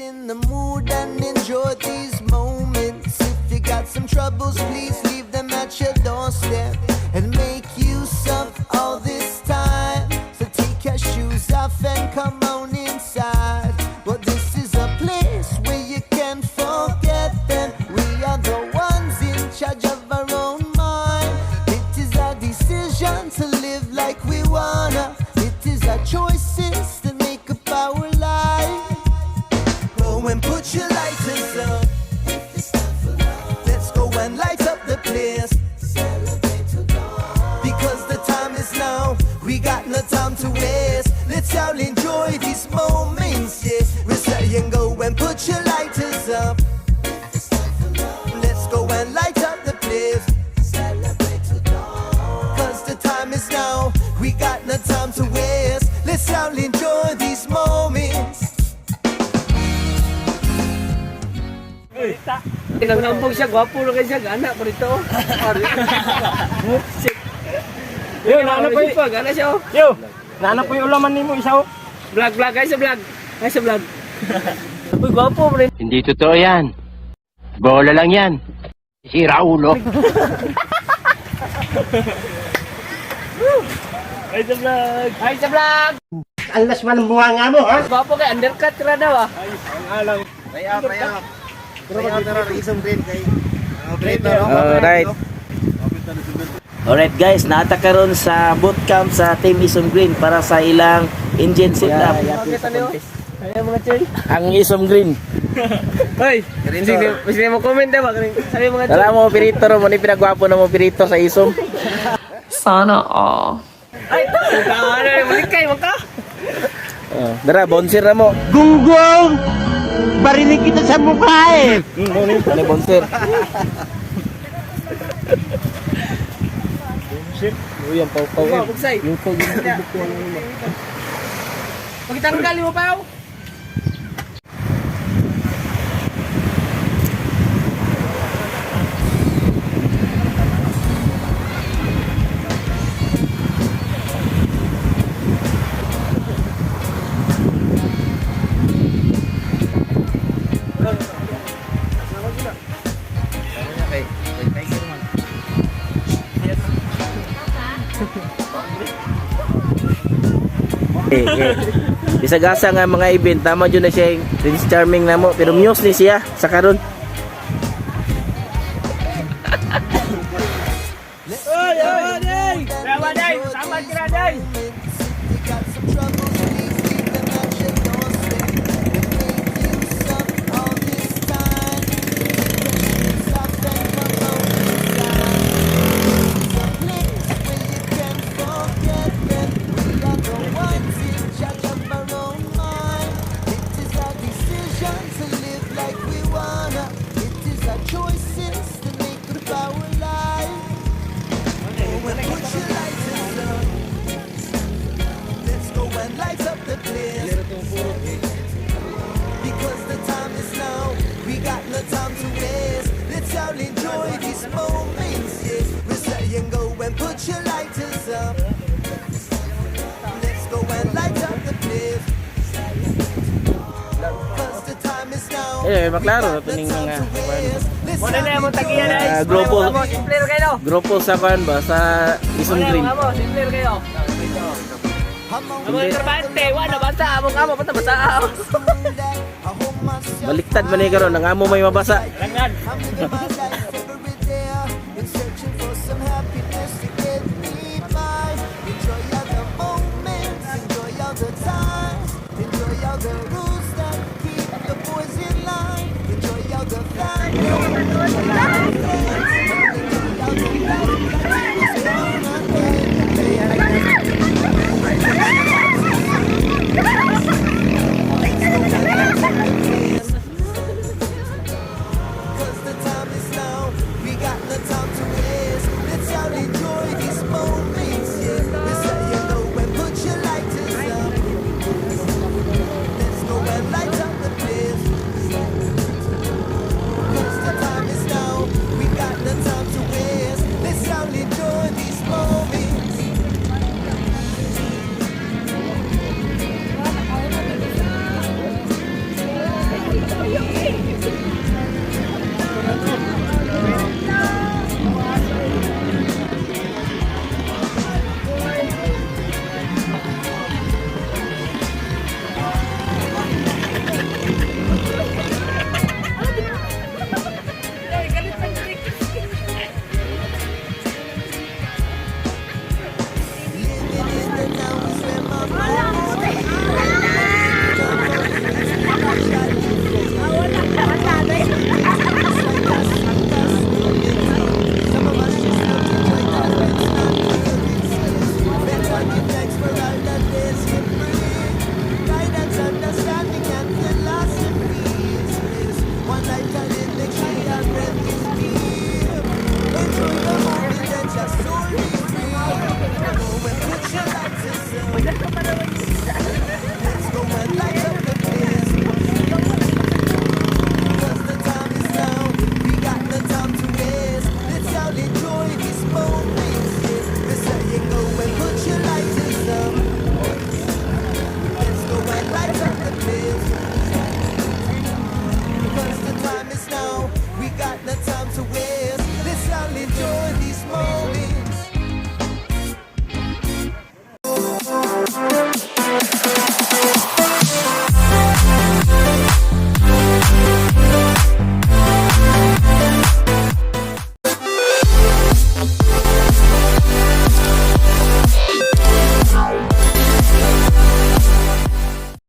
in the mood and enjoy these moments. If you got some troubles, please leave them at your doorstep and make use of all this time. So take your shoes off and come on inside. Well, this is a place where you can forget them. We are the ones in charge of our own mind. It is our decision to live like we wanna. It is our choices that make up our life. Go and put your lighters up. Let's go and light up the place. Because the time is now. We got no time to waste. Let's all enjoy these moments, yeah. We're saying go and put your lighters up. Let's go and light up the place. Cause the time is now. We got no time to waste. Let's all enjoy these moments. Nangambog siya, gwapo na kayo siya, gana pa rito. Yo, naanap po yung gana siya. Yo, naanap po yung ulaman ni mo, isa. Vlog, guys, sa vlog. Guys, sa vlog. Uy, gwapo pa rin. Hindi totoo yan. Bola lang yan. Sira ulo. Hi sa vlog. Hi sa vlog. Ang lasman ng buha nga mo, ha? Gwapo kay undercut ka daw ah. Ang alam. Raya. Isum Green kay. Alright guys, naata karon sa bootcamp sa Team Isum Green para sa ilang engine setup. Ayan mga choy. Ang Isum Green. Hoy, sige mo comment ba? Sabi mga choy. Dala mo pirito ro mo ni pinagwapo na mo pirito sa Isum. Sana all. Ay, ano malikay mo ka? Dara bonsir na mo. Gunggong! Barinig kita sa mukha eh! Ano bonsir? Uy, ang pau-pau eh. Bugsay. Yung pag-bukuan mo. Pagitanggal mo pa. Isagasa nga mga event, tama dyan na siya yung Prince Charming na mo, pero muse ni siya sa karon. Because the time is now, we got no time to waste. Let's all enjoy these moments, yeah. We're saying go and put your lighters up. Let's go and light up the place. Because the time is now. Maklaro ito ning mga Muna na yung tagiyan na. grupo sa kan ba sa Isum Green. Simple kayo. Mga trabante, wala basa, among amo pa basa. Baliktad man ni karon, ang amo may mabasa. Langan. Enjoy